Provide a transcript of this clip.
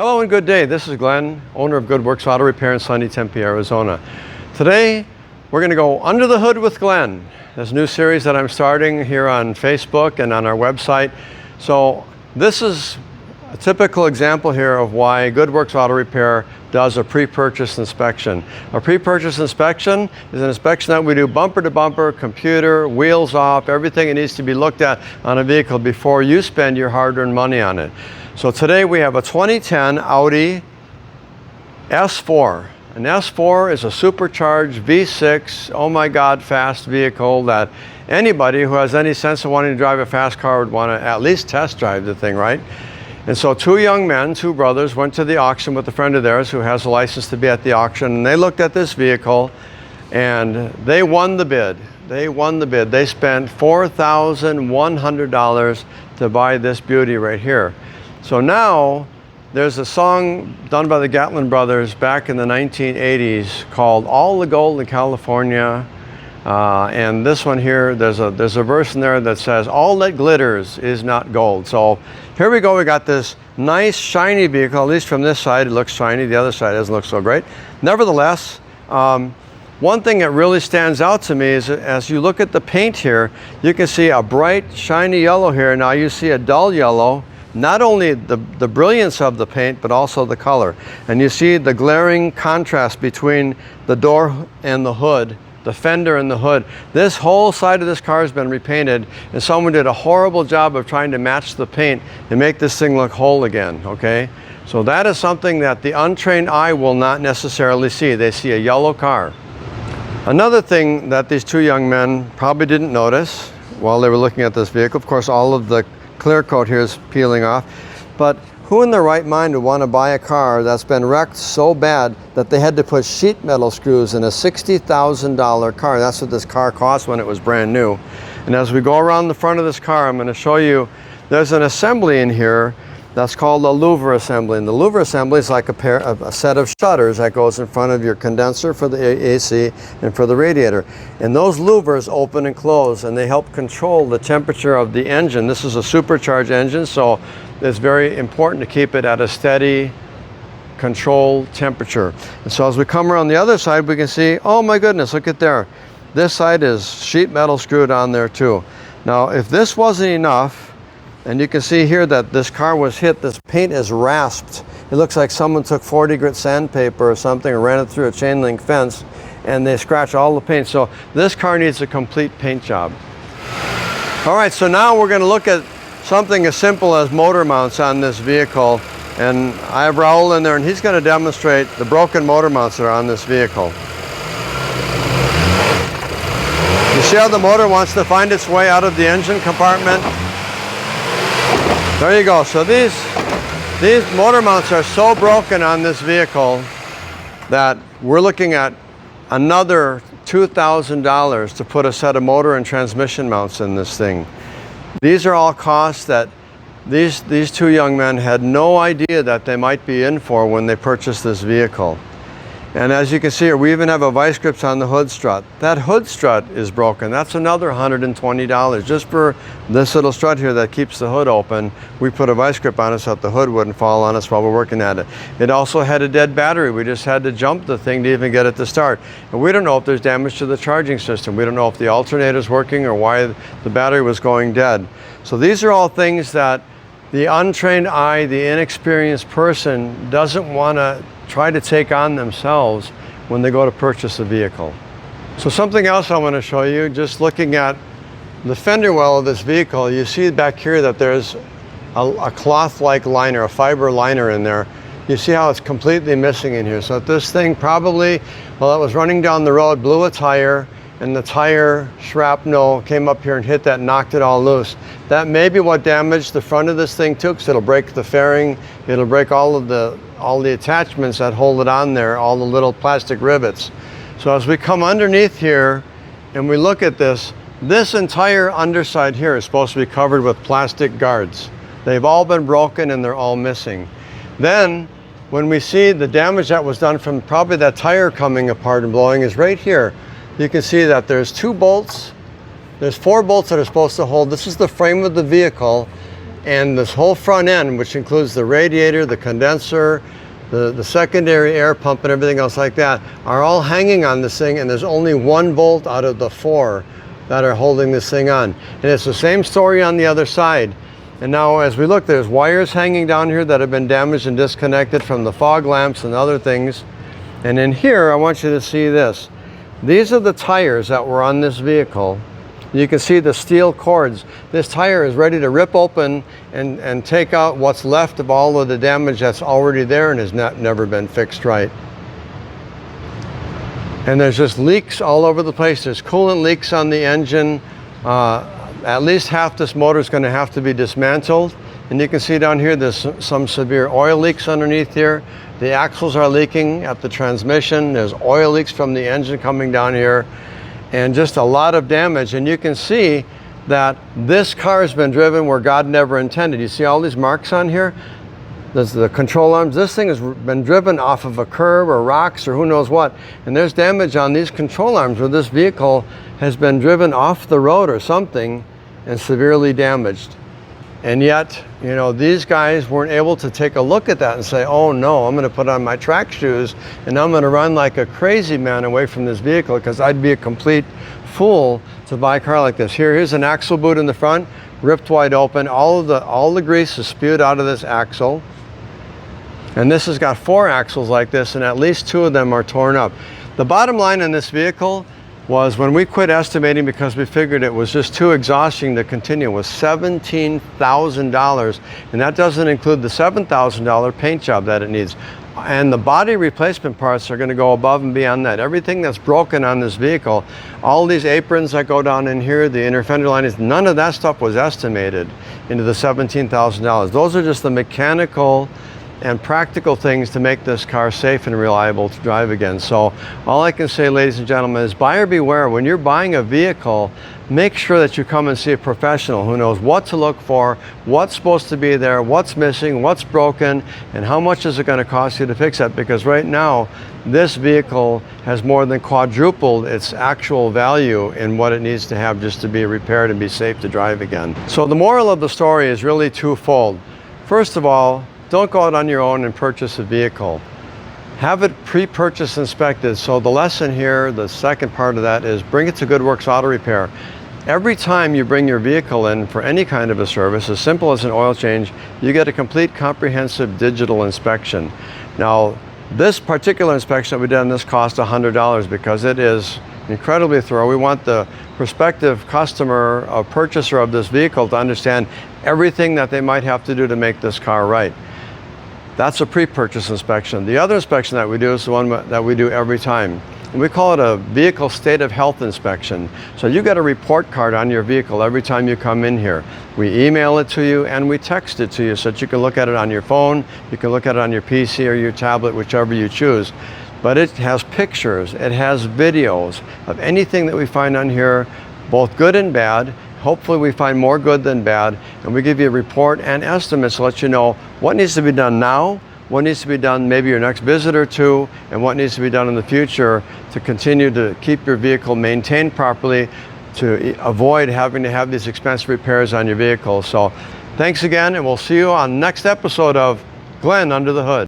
Hello and good day. This is Glenn, owner of Good Works Auto Repair in sunny Tempe, Arizona. Today, we're going to go under the hood with Glen. There's a new series that I'm starting here on Facebook and on our website. So this is a typical example here of why Good Works Auto Repair does a pre-purchase inspection. A pre-purchase inspection is an inspection that we do bumper to bumper, computer, wheels off, everything that needs to be looked at on a vehicle before you spend your hard-earned money on it. So today we have a 2010 Audi S4. An S4 is a supercharged V6, oh my God, fast vehicle that anybody who has any sense of wanting to drive a fast car would want to at least test drive the thing, right? And so two young men, two brothers, went to the auction with a friend of theirs who has a license to be at the auction, and they looked at this vehicle and they won the bid. They won the bid. They spent $4,100 to buy this beauty right here. So now there's a song done by the Glen brothers back in the 1980s called All the Gold in California. And this one here, there's a verse in there that says, all that glitters is not gold. So here we go, we got this nice shiny vehicle, at least from this side it looks shiny, the other side doesn't look so great. Nevertheless, one thing that really stands out to me is as you look at the paint here, you can see a bright shiny yellow here. Now you see a dull yellow. Not only the brilliance of the paint, but also the color. And you see the glaring contrast between the door and the hood, the fender and the hood. This whole side of this car has been repainted, and someone did a horrible job of trying to match the paint and make this thing look whole again, okay? So that is something that the untrained eye will not necessarily see. They see a yellow car. Another thing that these two young men probably didn't notice while they were looking at this vehicle, of course all of the clear coat here is peeling off, but who in their right mind would want to buy a car that's been wrecked so bad that they had to put sheet metal screws in a $60,000 car? That's what this car cost when it was brand new. And as we go around the front of this car, I'm going to show you there's an assembly in here that's called a louver assembly. And the louver assembly is like a set of shutters that goes in front of your condenser for the AC and for the radiator. And those louvers open and close, and they help control the temperature of the engine. This is a supercharged engine, so it's very important to keep it at a steady, controlled temperature. And so as we come around the other side, we can see, oh my goodness, look at there. This side is sheet metal screwed on there too. Now, if this wasn't enough, and you can see here that this car was hit, this paint is rasped. It looks like someone took 40 grit sandpaper or something and ran it through a chain link fence, and they scratched all the paint. So this car needs a complete paint job. All right, so now we're going to look at something as simple as motor mounts on this vehicle. And I have Raul in there, and he's going to demonstrate the broken motor mounts that are on this vehicle. You see how the motor wants to find its way out of the engine compartment? There you go. So these motor mounts are so broken on this vehicle that we're looking at another $2,000 to put a set of motor and transmission mounts in this thing. These are all costs that these two young men had no idea that they might be in for when they purchased this vehicle. And as you can see here, we even have a vice grips on the hood strut. That hood strut is broken. That's another $120 just for this little strut here that keeps the hood open. We put a vice grip on it so that the hood wouldn't fall on us while we're working at it. It also had a dead battery. We just had to jump the thing to even get it to start. And we don't know if there's damage to the charging system. We don't know if the alternator's working or why the battery was going dead. So these are all things that the untrained eye, the inexperienced person doesn't want to try to take on themselves when they go to purchase a vehicle. So something else I want to show you, just looking at the fender well of this vehicle, you see back here that there's a cloth-like liner, a fiber liner in there. You see how it's completely missing in here. So this thing probably, while it was running down the road, blew a tire, and the tire shrapnel came up here and hit that, knocked it all loose. That may be what damaged the front of this thing too, because it'll break the fairing, it'll break all the attachments that hold it on there, all the little plastic rivets. So as we come underneath here and we look at this entire underside here is supposed to be covered with plastic guards. They've all been broken and they're all missing. Then when we see the damage that was done from probably that tire coming apart and blowing is right here. You can see that there's 2 bolts. There's 4 bolts that are supposed to hold. This is the frame of the vehicle. And this whole front end, which includes the radiator, the condenser, the secondary air pump and everything else like that, are all hanging on this thing, and there's only 1 bolt out of the 4 that are holding this thing on. And it's the same story on the other side. And now as we look, there's wires hanging down here that have been damaged and disconnected from the fog lamps and other things. And in here, I want you to see this. These are the tires that were on this vehicle. You can see the steel cords. This tire is ready to rip open and take out what's left of all of the damage that's already there and has never been fixed right. And there's just leaks all over the place. There's coolant leaks on the engine. At least half this motor is going to have to be dismantled. And you can see down here there's some severe oil leaks underneath here. The axles are leaking at the transmission. There's oil leaks from the engine coming down here. And just a lot of damage. And you can see that this car has been driven where God never intended. You see all these marks on here? There's the control arms. This thing has been driven off of a curb or rocks or who knows what. And there's damage on these control arms where this vehicle has been driven off the road or something and severely damaged. And yet, you know, these guys weren't able to take a look at that and say, oh no, I'm going to put on my track shoes and I'm going to run like a crazy man away from this vehicle, because I'd be a complete fool to buy a car like this. Here's an axle boot in the front, ripped wide open. All the grease is spewed out of this axle. And this has got 4 axles like this, and at least 2 of them are torn up. The bottom line on this vehicle was, when we quit estimating because we figured it was just too exhausting to continue, was $17,000. And that doesn't include the $7,000 paint job that it needs. And the body replacement parts are going to go above and beyond that. Everything that's broken on this vehicle, all these aprons that go down in here, the inner fender linings, none of that stuff was estimated into the $17,000. Those are just the mechanical and practical things to make this car safe and reliable to drive again. So all I can say, ladies and gentlemen, is buyer beware. When you're buying a vehicle, make sure that you come and see a professional who knows what to look for, what's supposed to be there, what's missing, what's broken, and how much is it going to cost you to fix it. Because right now, this vehicle has more than quadrupled its actual value in what it needs to have just to be repaired and be safe to drive again. So the moral of the story is really twofold. First of all, don't go out on your own and purchase a vehicle. Have it pre-purchase inspected. So the lesson here, the second part of that, is bring it to Good Works Auto Repair. Every time you bring your vehicle in for any kind of a service, as simple as an oil change, you get a complete comprehensive digital inspection. Now, this particular inspection that we did on this cost $100 because it is incredibly thorough. We want the prospective customer or purchaser of this vehicle to understand everything that they might have to do to make this car right. That's a pre-purchase inspection. The other inspection that we do is the one that we do every time. And we call it a vehicle state of health inspection. So you get a report card on your vehicle every time you come in here. We email it to you and we text it to you so that you can look at it on your phone, you can look at it on your PC or your tablet, whichever you choose. But it has pictures, it has videos of anything that we find on here, both good and bad. Hopefully we find more good than bad, and we give you a report and estimates to let you know what needs to be done now, what needs to be done maybe your next visit or two, and what needs to be done in the future to continue to keep your vehicle maintained properly, to avoid having to have these expensive repairs on your vehicle. So thanks again, and we'll see you on the next episode of Glen Under the Hood.